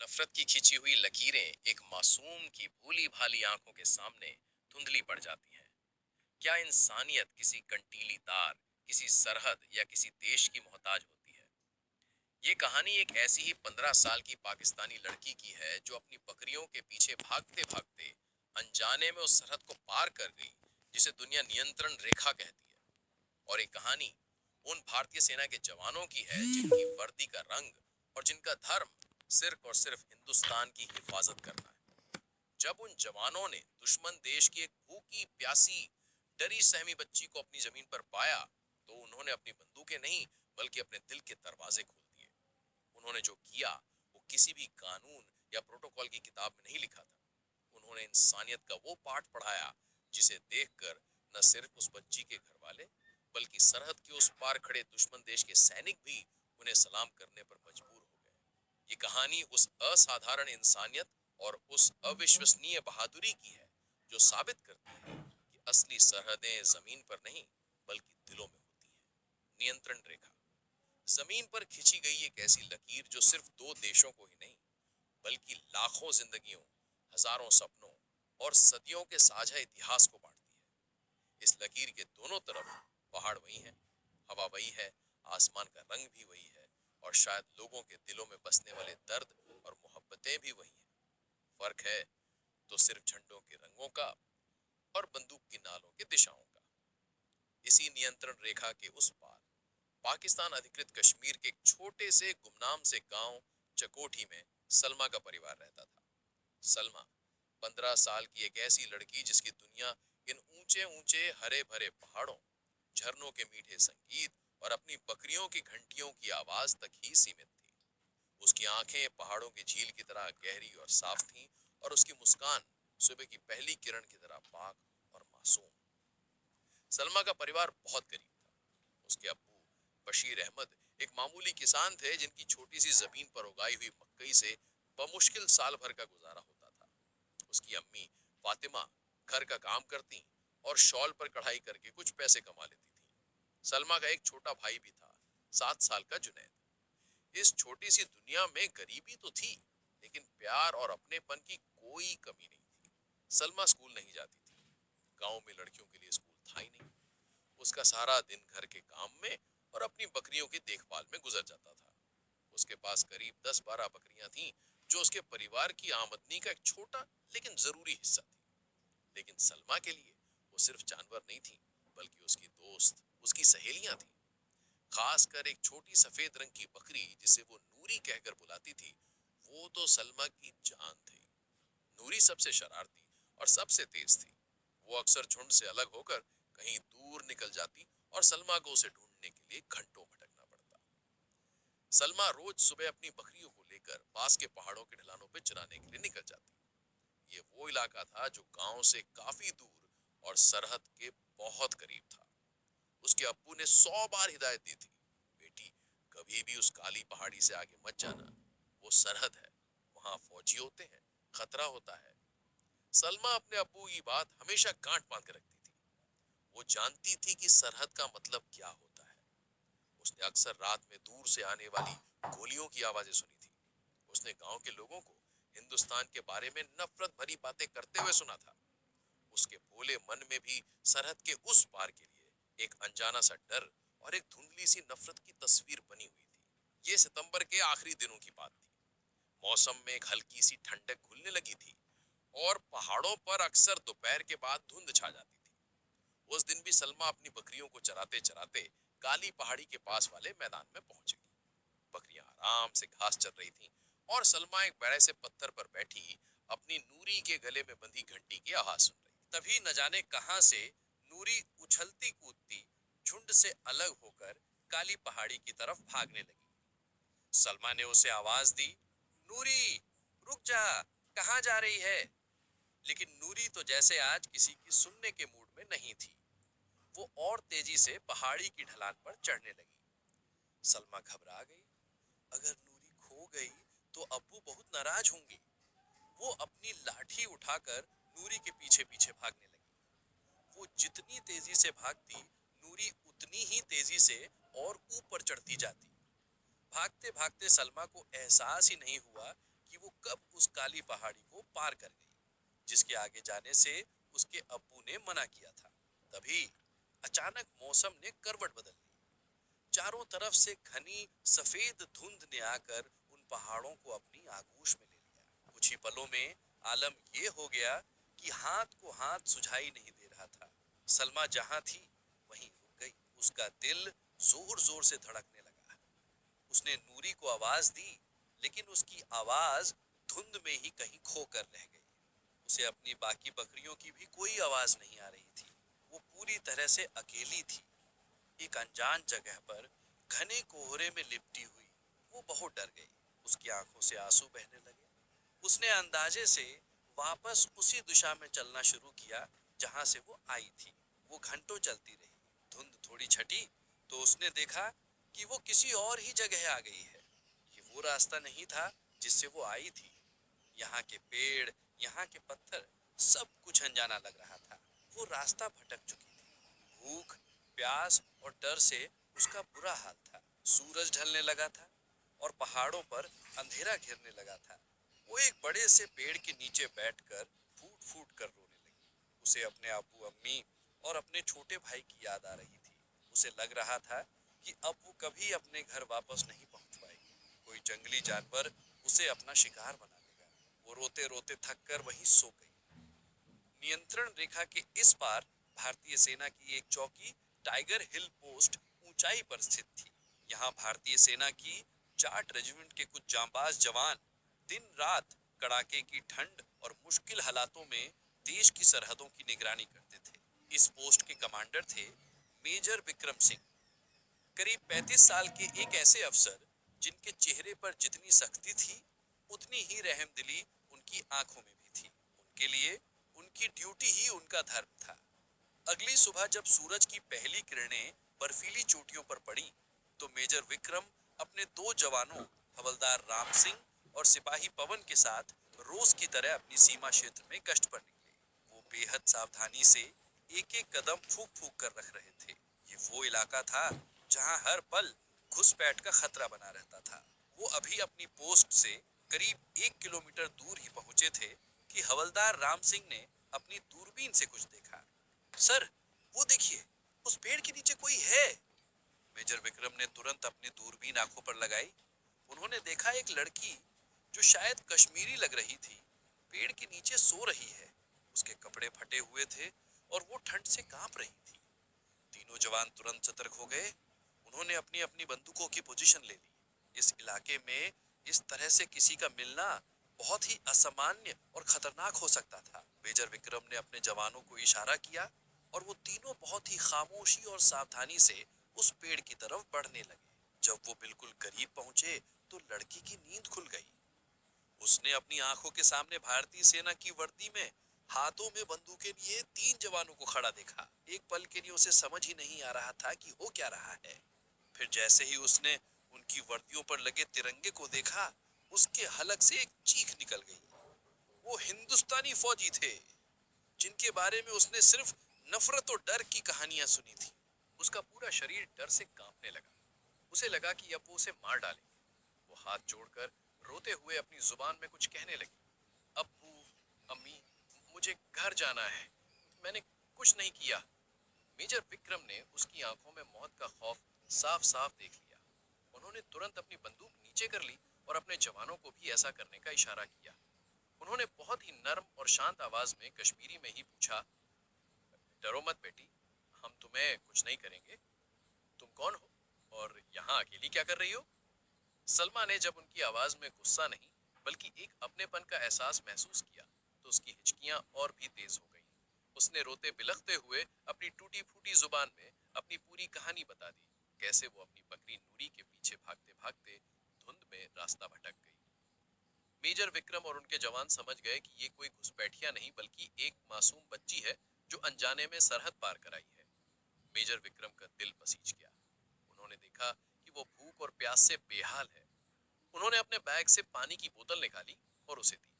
नफरत की खिंची हुई लकीरें एक मासूम की भोली भाली आंखों के सामने धुंधली पड़ जाती हैं। क्या इंसानियत किसी कंटीली तार, किसी सरहद या किसी देश की मोहताज होती है? ये कहानी एक ऐसी ही 15 साल की पाकिस्तानी लड़की की है जो अपनी बकरियों के पीछे भागते भागते अनजाने में उस सरहद को पार कर गई जिसे दुनिया नियंत्रण रेखा कहती है। और एक कहानी उन भारतीय सेना के जवानों की है जिनकी वर्दी का रंग और जिनका धर्म सिर्फ और सिर्फ हिंदुस्तान की हिफाजत करना है। जब उन जवानों ने दुश्मन देश की एक भूखी प्यासी डरी सहमी बच्ची को अपनी जमीन पर पाया तो उन्होंने अपनी बंदूकें नहीं बल्कि अपने दिल के दरवाजे खोल दिए। उन्होंने जो किया वो किसी भी कानून या प्रोटोकॉल की किताब में नहीं लिखा था। उन्होंने इंसानियत का वो पाठ पढ़ाया जिसे देखकर न सिर्फ उस बच्ची के घर वाले बल्कि सरहद के उस पार खड़े दुश्मन देश के सैनिक भी उन्हें सलाम करने पर मजबूर हो गए। ये कहानी उस असाधारण इंसानियत और उस अविश्वसनीय बहादुरी की है जो साबित करती है कि असली सरहदें जमीन पर नहीं बल्कि दिलों में होती हैं। नियंत्रण रेखा जमीन पर खिंची गई एक ऐसी लकीर जो सिर्फ दो देशों को ही नहीं बल्कि लाखों जिंदगियों, हजारों सपनों और सदियों के साझा इतिहास को बांटती है। इस लकीर के दोनों तरफ पहाड़ वही हैं, हवा वही है, आसमान का रंग भी वही है और शायद लोगों के दिलों में बसने वाले दर्द और मोहब्बतें भी वही हैं। फर्क है तो सिर्फ झंडों के रंगों का और बंदूक की नालों की दिशाओं का। इसी नियंत्रण रेखा के उस पार पाकिस्तान अधिकृत कश्मीर के एक छोटे से गुमनाम से गांव चकोठी में सलमा का परिवार रहता था। सलमा 15 साल की एक ऐसी लड़की जिसकी दुनिया इन ऊंचे ऊंचे हरे भरे पहाड़ों, झरनों के मीठे संगीत और अपनी बकरियों की घंटियों की आवाज तक ही सीमित थी। उसकी आंखें पहाड़ों की झील की तरह गहरी और साफ थीं और उसकी मुस्कान सुबह की पहली किरण की तरह पाक और मासूम। सलमा का परिवार बहुत गरीब था। उसके अब्बू बशीर अहमद एक मामूली किसान थे जिनकी छोटी सी जमीन पर उगाई हुई मकई से बमुश्किल साल भर का गुजारा होता था। उसकी अम्मी फातिमा घर का काम करती और शॉल पर कढ़ाई करके कुछ पैसे कमा लेती थी। सलमा का एक छोटा भाई भी था, 7 साल का जुनैद। इस छोटी सी दुनिया में गरीबी तो थी लेकिन प्यार और अपनेपन की कोई कमी नहीं थी। सलमा स्कूल नहीं जाती थी, गांव में लड़कियों के लिए स्कूल था ही नहीं। उसका सारा दिन घर के काम में और अपनी बकरियों की देखभाल में गुजर जाता था। उसके पास करीब 10-12 बकरियां थीं जो उसके परिवार की आमदनी का एक छोटा लेकिन जरूरी हिस्सा थी। लेकिन सलमा के लिए वो सिर्फ जानवर नहीं थी बल्कि उसकी दोस्त, उसकी सहेलियां थी। खासकर एक छोटी सफेद रंग की बकरी जिसे वो नूरी कहकर बुलाती थी, वो तो सलमा की जान थी। नूरी सबसे शरारती और सबसे तेज थी। वो अक्सर झुंड से अलग होकर कहीं दूर निकल जाती और सलमा को उसे ढूंढने के लिए घंटों भटकना पड़ता। सलमा रोज सुबह अपनी बकरियों को लेकर पास के पहाड़ों के ढलानों पर चराने के लिए निकल जाती। ये वो इलाका था जो गांव से काफी दूर और सरहद के बहुत करीब था। उसके अब्बू ने 100 बार हिदायत दी थी, बेटी कभी भी उस काली पहाड़ी से आगे मत जाना, वो सरहद है, वहां फौजी होते हैं, खतरा होता है। सलमा अपने अब्बू की बात हमेशा गांठ बांध के रखती थी। वो जानती थी कि सरहद का मतलब क्या होता है। उसने अक्सर रात में दूर से आने वाली गोलियों की आवाजें सुनी थी। उसने गांव के लोगों को हिंदुस्तान के बारे में नफरत भरी बातें करते हुए सुना था। उसके भोले मन में भी सरहद के उस पार के लिए एक अनजाना सा डर और एक धुंधली सी नफरत की तस्वीर बनी हुई थी। ये सितंबर के आखिरी दिनों की बात थी। मौसम में एक हल्की सी ठंडक घुलने लगी थी और पहाड़ों पर अक्सर दोपहर के बाद धुंध छा जाती थी। उस दिन भी सलमा अपनी बकरियों को चराते चराते काली पहाड़ी के पास वाले मैदान में पहुंच गई। बकरियां आराम से घास चर रही थीं और सलमा एक बड़े से पत्थर पर बैठी अपनी नूरी के गले में बंधी घंटी की आवाज सुन रही थी। तभी न जाने कहां से नूरी उछलती कूदती झुंड से अलग होकर काली पहाड़ी की तरफ भागने लगी। सलमा ने उसे आवाज दी, नूरी रुक जा, कहां जा रही है? लेकिन नूरी तो जैसे आज किसी की सुनने के मूड में नहीं थी। वो और तेजी से पहाड़ी की ढलान पर चढ़ने लगी। सलमा घबरा गई। अगर नूरी खो गई तो अब्बू बहुत नाराज होंगे। वो अपनी लाठी उठाकर नूरी के पीछे पीछे भागने लगी। वो जितनी तेजी से भागती, नूरी उतनी ही तेजी से और ऊपर चढ़ती जाती। भागते भागते सलमा को एहसास ही नहीं हुआ कि वो काली पहाड़ी को पार कर गई, जिसके आगे जाने से उसके अब्बू ने मना किया था। तभी अचानक मौसम ने करवट बदल ली। चारों तरफ से घनी सफेद धुंध ने आकर उन पहाड़ों को अपनी आगोश में ले लिया। कुछ ही पलों में आलम ये हो गया कि हाथ को हाथ सुझाई नहीं दे रहा था। सलमा जहां थी वहीं रुक गई। उसका दिल जोर जोर से धड़कने लगा। उसने नूरी को आवाज दी, लेकिन उसकी आवाज धुंध में ही कहीं खोकर रह गई। उसे अपनी बाकी बकरियों की भी कोई आवाज नहीं आ रही थी। वो पूरी तरह से अकेली थी, एक अनजान जगह पर, घने कोहरे में लिपटी हुई। वो बहुत डर गई। उसकी आंखों से आंसू बहने लगे। उसने अंदाजे से वापस उसी दिशा में चलना शुरू किया जहां से वो आई थी। वो घंटों चलती रही। धुंध थोड़ी छटी तो उसने देखा कि वो किसी और ही जगह आ गई है। ये वो रास्ता नहीं था जिससे वो आई थी। यहाँ के पेड़, यहाँ के पत्थर, सब कुछ अनजाना लग रहा था। वो रास्ता भटक चुकी थी। भूख, प्यास और डर से उसका बुरा हाल था। सूरज ढलने लगा था और पहाड़ों पर अंधेरा घिरने लगा था। वो एक बड़े से पेड़ के नीचे बैठकर फूट फूट कर रोने लगी। उसे अपने अब्बू अम्मी और अपने छोटे भाई की याद आ रही थी। उसे लग रहा था कि अब वो कभी अपने घर वापस नहीं पहुंच पाएगी। कोई जंगली जानवर उसे अपना शिकार बना लेगा। वो रोते रोते थक कर वहीं सो गई। नियंत्रण रेखा के इस पार भारतीय सेना की एक चौकी टाइगर हिल पोस्ट ऊंचाई पर स्थित थी। यहाँ भारतीय सेना की जाट रेजिमेंट के कुछ जांबाज जवान दिन रात कड़ाके की ठंड और मुश्किल हालातों में देश की सरहदों की निगरानी करते थे। इस पोस्ट के कमांडर थे मेजर विक्रम सिंह, करीब 35 साल के एक ऐसे अफसर जिनके चेहरे पर जितनी सख्ती थी उतनी ही रहमदिली उनकी आंखों में भी थी। उनके लिए उनकी ड्यूटी ही उनका धर्म था। अगली सुबह जब सूरज की पहली किरणें बर्फीली चोटियों पर पड़ी तो मेजर विक्रम अपने दो जवानों हवलदार राम सिंह और सिपाही पवन के साथ रोज की तरह अपनी सीमा क्षेत्र में गश्त पर निकले। वो बेहद सावधानी से एक एक कदम फूंक फूंक कर रख रहे थे। ये वो इलाका था जहां हर पल घुसपैठ का खतरा बना रहता था। वो अभी अपनी पोस्ट से करीब 1 किलोमीटर दूर ही पहुंचे थे कि हवलदार राम सिंह ने अपनी दूरबीन से कुछ देखा। सर, वो देखिए, उस पेड़ के नीचे कोई है। मेजर विक्रम ने तुरंत अपनी दूरबीन आंखों पर लगाई। उन्होंने देखा एक लड़की जो शायद कश्मीरी लग रही थी, पेड़ के नीचे सो रही है। उसके कपड़े फटे हुए थे और वो ठंड से कांप रही थी। तीनों जवान तुरंत सतर्क हो गए। उन्होंने अपनी अपनी बंदूकों की पोजीशन ले ली। इस इलाके में इस तरह से किसी का मिलना बहुत ही असामान्य और खतरनाक हो सकता था। मेजर विक्रम ने अपने जवानों को इशारा किया और वो तीनों बहुत ही खामोशी और सावधानी से उस पेड़ की तरफ बढ़ने लगे। जब वो बिल्कुल करीब पहुंचे तो लड़की की नींद खुल गई। उसने अपनी आंखों के सामने भारतीय सेना की वर्दी में हाथों में बंदूकें लिए 3 जवानों को खड़ा देखा। एक पल के लिए उसे समझ ही नहीं आ रहा था कि हो क्या रहा है। फिर जैसे ही उसने उनकी वर्दियों पर लगे तिरंगे को देखा, उसके हलक से एक चीख निकल गई। वो हिंदुस्तानी फौजी थे जिनके बारे में उसने सिर्फ नफरत और डर की कहानियां सुनी थी। उसका पूरा शरीर डर से कांपने लगा। उसे लगा कि अब वो उसे मार डालेंगे। वो हाथ जोड़कर रोते हुए अपनी जुबान में कुछ कहने लगी। अब्बू, अम्मी, मुझे घर जाना है, मैंने कुछ नहीं किया। मेजर विक्रम ने उसकी आंखों में मौत का खौफ साफ साफ देख लिया। उन्होंने तुरंत अपनी बंदूक नीचे कर ली और अपने जवानों को भी ऐसा करने का इशारा किया। उन्होंने बहुत ही नर्म और शांत आवाज में कश्मीरी में ही पूछा, डरो मत बेटी, हम तुम्हें कुछ नहीं करेंगे। तुम कौन हो और यहाँ अकेली क्या कर रही हो? सलमा ने जब उनकी आवाज में गुस्सा नहीं बल्कि एक अपनेपन का एहसास महसूस किया तो उसकी हिचकियां और भी तेज हो गईं। उसने रोते बिलखते हुए अपनी टूटी फूटी जुबान में अपनी पूरी कहानी बता दी, कैसे वो अपनी बकरी नूरी के पीछे भागते भागते धुंध में रास्ता भटक गई। मेजर विक्रम और उनके जवान समझ गए कि ये कोई घुसपैठिया नहीं बल्कि एक मासूम बच्ची है जो अनजाने में सरहद पार कर आई है। मेजर विक्रम का दिल पसीज गया। उन्होंने देखा कि वो भूख और प्यास से बेहाल है। उन्होंने अपने बैग से पानी की बोतल निकाली और उसे दी।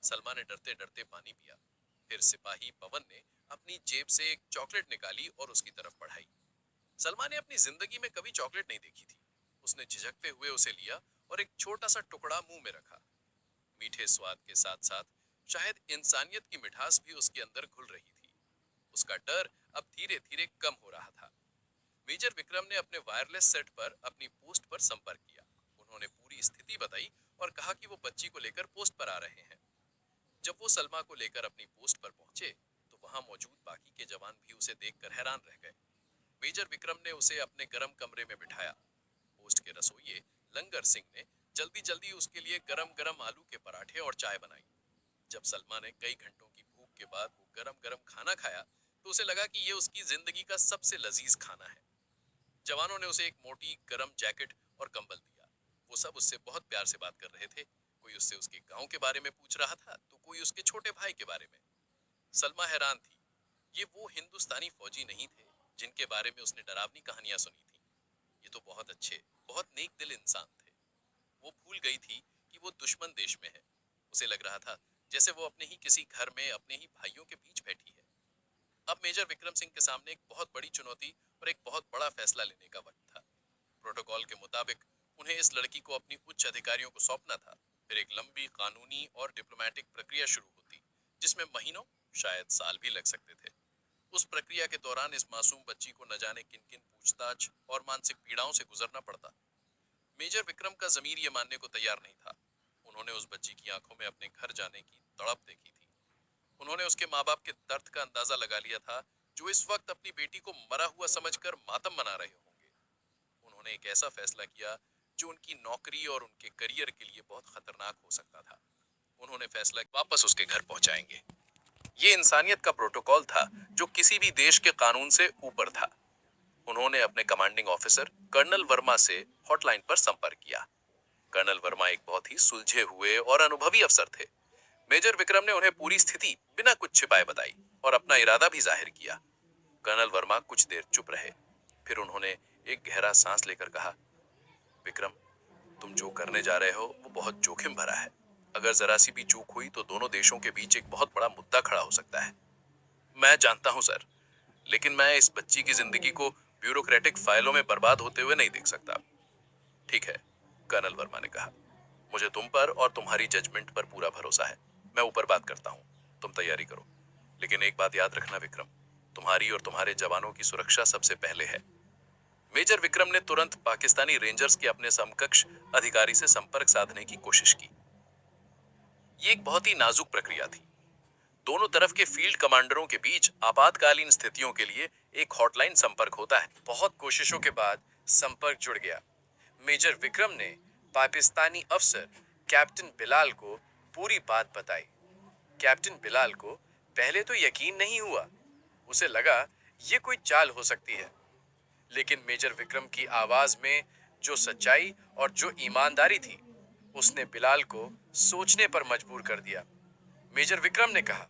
सलमा ने डरते डरते पानी पिया। फिर सिपाही पवन ने अपनी जेब से एक चॉकलेट निकाली और उसकी तरफ बढ़ाई। सलमा ने अपनी जिंदगी में कभी चॉकलेट नहीं देखी थी। उसने झिझकते हुए उसे लिया और एक छोटा सा टुकड़ा मुंह में रखा। मीठे स्वाद के साथ साथ शायद इंसानियत की मिठास भी उसके अंदर घुल रही थी। उसका डर अब धीरे धीरे कम हो रहा था। मेजर विक्रम ने अपने वायरलेस सेट पर अपनी पोस्ट पर संपर्क किया। उन्होंने पूरी स्थिति बताई और कहा कि वो बच्ची को लेकर पोस्ट पर आ रहे हैं। जब वो सलमा को लेकर अपनी पोस्ट पर पहुंचे तो वहां मौजूद बाकी के जवान भी उसे देखकर हैरान रह गए। मेजर विक्रम ने उसे अपने गर्म कमरे में बिठाया। पोस्ट के रसोइये लंगर सिंह ने जल्दी जल्दी उसके लिए गरम गरम आलू के पराठे और चाय बनाई। जब सलमा ने कई घंटों की भूख के बाद वो गरम गरम खाना खाया तो उसे लगा कि ये उसकी जिंदगी का सबसे लजीज खाना है। जवानों ने उसे एक मोटी गरम जैकेट और कंबल दिया। वो सब उससे बहुत प्यार से बात कर रहे थे। कोई उससे उसके गांव के बारे में पूछ रहा था तो कोई उसके छोटे भाई के बारे में। सलमा हैरान थी। ये वो हिंदुस्तानी फौजी नहीं थे जिनके बारे में उसने डरावनी कहानियां सुनी थी। ये तो बहुत अच्छे, बहुत नेक दिल इंसान थे। वो भूल गई थी कि वो दुश्मन देश में है। उसे लग रहा था जैसे वो अपने ही किसी घर में अपने ही भाइयों के बीच बैठी है। अब मेजर विक्रम सिंह के सामने एक बहुत बड़ी चुनौती और एक बहुत बड़ा फैसला लेने का वक्त था। प्रोटोकॉल के मुताबिक उन्हें इस लड़की को अपनी उच्च अधिकारियों को सौंपना था। फिर एक लंबी कानूनी और डिप्लोमेटिक प्रक्रिया शुरू होती जिसमें महीनों, शायद साल भी लग सकते थे। उस प्रक्रिया के दौरान इस मासूम बच्ची को न जाने किन किन पूछताछ और मानसिक पीड़ाओं से गुजरना पड़ता। मेजर विक्रम का जमीर ये मानने को तैयार नहीं था। उन्होंने उस बच्ची की आंखों में अपने घर जाने की तड़प देखी थी। उन्होंने उसके माँ बाप के दर्द का अंदाजा लगा लिया था जो इस वक्त अपनी बेटी को मरा हुआ समझकर मातम मना रहे होंगे। उन्होंने एक ऐसा फैसला किया जो उनकी नौकरी और उनके करियर के लिए बहुत खतरनाक हो सकता था। उन्होंने फैसला वापस उसके घर पहुंचाएंगे। ये इंसानियत का प्रोटोकॉल था जो किसी भी देश के कानून से ऊपर था। उन्होंने अपने कमांडिंग ऑफिसर कर्नल वर्मा से हॉटलाइन पर संपर्क किया। कर्नल वर्मा एक बहुत ही सुलझे हुए और अनुभवी अफसर थे। मेजर विक्रम ने उन्हें पूरी स्थिति बिना कुछ छिपाए बताई और अपना इरादा भी जाहिर किया। कर्नल वर्मा कुछ देर चुप रहे। फिर उन्होंने एक गहरा सांस लेकर कहा, विक्रम, तुम जो करने जा रहे हो वो बहुत जोखिम भरा है। अगर जरा सी भी चूक हुई तो दोनों देशों के बीच एक बहुत बड़ा मुद्दा खड़ा हो सकता है। मैं जानता हूं सर, लेकिन मैं इस बच्ची की जिंदगी को ब्यूरोक्रेटिक फाइलों में बर्बाद होते हुए नहीं देख सकता। ठीक है, कर्नल वर्मा ने कहा, मुझे तुम पर और तुम्हारी जजमेंट पर पूरा भरोसा है। मैं ऊपर बात करता हूँ, तुम तैयारी करो। लेकिन एक बात याद रखना विक्रम, तुम्हारी और तुम्हारे जवानों की सुरक्षा सबसे पहले है। मेजर विक्रम ने तुरंत पाकिस्तानी रेंजर्स के अपने समकक्ष अधिकारी से संपर्क साधने की कोशिश की। ये एक बहुत ही नाजुक प्रक्रिया थी। दोनों तरफ के फील्ड कमांडरों के बीच आपातकालीन स्थितियों के लिए एक हॉटलाइन संपर्क होता है। बहुत कोशिशों के बाद संपर्क जुड़ गया। मेजर विक्रम ने पाकिस्तानी अफसर कैप्टन बिलाल को पूरी बात बताई। कैप्टन बिलाल को पहले तो यकीन नहीं हुआ। उसे लगा ये कोई चाल हो सकती है, लेकिन मेजर विक्रम की आवाज में जो सच्चाई और जो ईमानदारी थी, उसने बिलाल को सोचने पर मजबूर कर दिया। मेजर विक्रम ने कहा,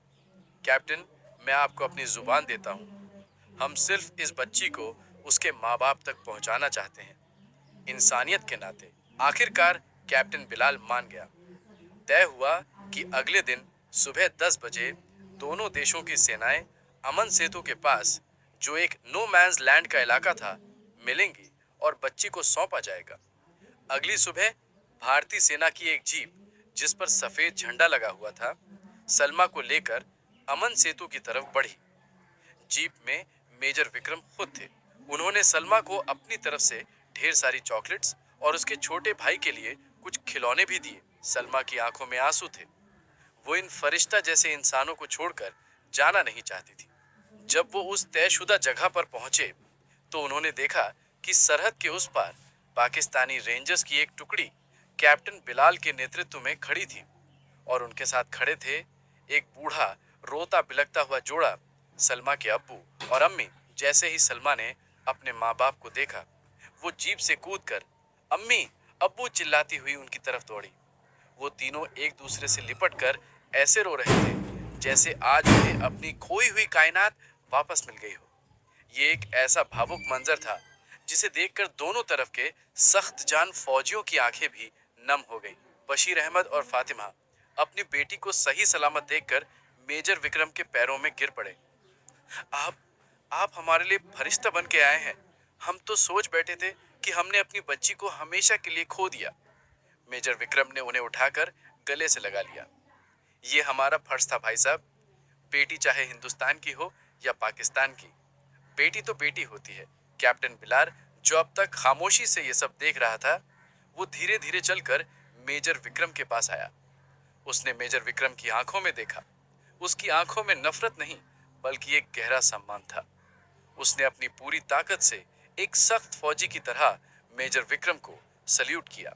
कैप्टन, मैं आपको अपनी जुबान देता हूं। हम सिर्फ इस बच्ची को उसके माँ बाप तक पहुंचाना चाहते हैं, इंसानियत के नाते। आखिरकार कैप्टन बिलाल मान गया। तय हुआ कि अगले दिन सुबह 10 बजे दोनों देशों की सेनाएं अमन सेतु के पास, जो एक नो मैंस लैंड का इलाका था, मिलेंगी और बच्ची को सौंपा जाएगा। अगली सुबह भारतीय सेना की एक जीप, जिस पर सफेद झंडा लगा हुआ था, सलमा को लेकर अमन सेतु की तरफ बढ़ी। जीप में मेजर विक्रम खुद थे। उन्होंने सलमा को अपनी तरफ से ढेर सारी चॉकलेट्स और उसके छोटे भाई के लिए कुछ खिलौने भी दिए। सलमा की आंखों में आंसू थे। वो इन फरिश्ता जैसे इंसानों को छोड़कर जाना नहीं चाहती थी। जब वो उस तयशुदा जगह पर पहुंचे तो उन्होंने देखा कि सरहद के उस पार पाकिस्तानी रेंजर्स की एक टुकड़ी कैप्टन बिलाल के नेतृत्व में खड़ी थी और उनके साथ खड़े थे एक बूढ़ा रोता बिलखता हुआ जोड़ा, सलमा के अब्बू और अम्मी। जैसे ही सलमा ने अपने माँ बाप को देखा, वो जीप से कूदकर अम्मी, अब्बू चिल्लाती हुई उनकी तरफ दौड़ी। वो तीनों एक दूसरे से लिपटकर ऐसे रो रहे थे जैसे आज उन्हें अपनी खोई हुई कायनात वापस मिल गई हो। ये एक ऐसा भावुक मंजर था जिसे देखकर दोनों तरफ के सख्त जान फौजियों की आंखें भी नम हो गई। बशीर अहमद और फातिमा अपनी बेटी को सही सलामत देखकर मेजर विक्रम के पैरों में गिर पड़े। आप आप हमारे लिए फरिश्ता बन के आए हैं। हम तो सोच बैठे थे कि हमने अपनी बच्ची को हमेशा के लिए खो दिया। मेजर विक्रम ने उन्हें उठाकर गले से लगा लिया। ये हमारा फर्ज था भाई साहब। बेटी चाहे हिंदुस्तान की हो या पाकिस्तान की, बेटी तो बेटी होती है। कैप्टन बिलार, जो अब तक खामोशी से ये सब देख रहा था, वो धीरे धीरे चलकर मेजर विक्रम के पास आया। उसने मेजर विक्रम की आंखों में देखा। उसकी आंखों में नफरत नहीं, बल्कि एक गहरा सम्मान था। उसने अपनी पूरी ताकत से एक सख्त फौजी की तरह मेजर विक्रम को सल्यूट किया।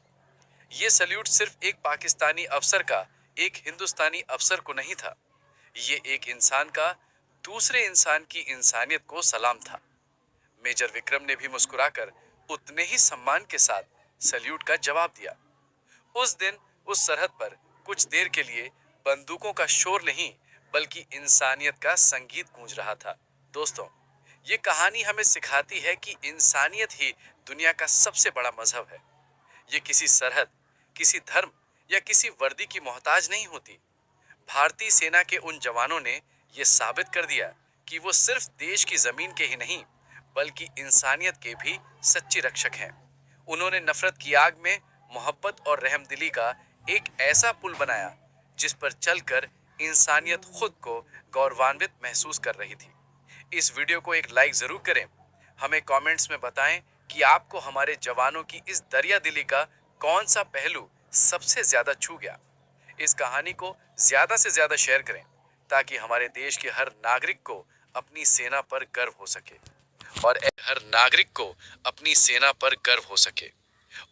ये सल्यूट सिर्फ एक पाकिस्तानी अफसर का एक हिंदुस्तानी अफसर को नहीं था, ये एक इंसान का दूसरे इंसान की इंसानियत को सलाम था। मेजर विक्रम ने भी मुस्कुराकर उतने ही सम्मान के साथ सल्यूट का जवाब दिया। उस दिन उस सरहद पर कुछ देर के लिए बंदूकों का शोर नहीं, बल्कि इंसानियत का संगीत गूंज रहा था। दोस्तों, ये कहानी हमें सिखाती है कि इंसानियत ही दुनिया का सबसे बड़ा मजहब है। ये किसी सरहद, किसी धर्म या किसी वर्दी की मोहताज नहीं होती। भारतीय सेना के उन जवानों ने ये साबित कर दिया कि वो सिर्फ देश की जमीन के ही नहीं, बल्कि इंसानियत के भी सच्चे रक्षक हैं। उन्होंने नफरत की आग में मोहब्बत और रहमदिली का एक ऐसा पुल बनाया जिस पर चलकर इंसानियत खुद को गौरवान्वित महसूस कर रही थी। इस वीडियो को एक लाइक जरूर करें। हमें कमेंट्स में बताएं कि आपको हमारे जवानों की इस दरिया दिली का कौन सा पहलू सबसे ज्यादा छू गया। इस कहानी को ज्यादा से ज्यादा शेयर करें ताकि हमारे देश के हर नागरिक को अपनी सेना पर गर्व हो सके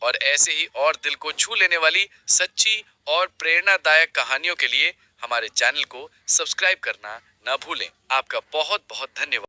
और ऐसे ही और दिल को छू लेने वाली सच्ची और प्रेरणादायक कहानियों के लिए हमारे चैनल को सब्सक्राइब करना ना भूलें। आपका बहुत बहुत धन्यवाद।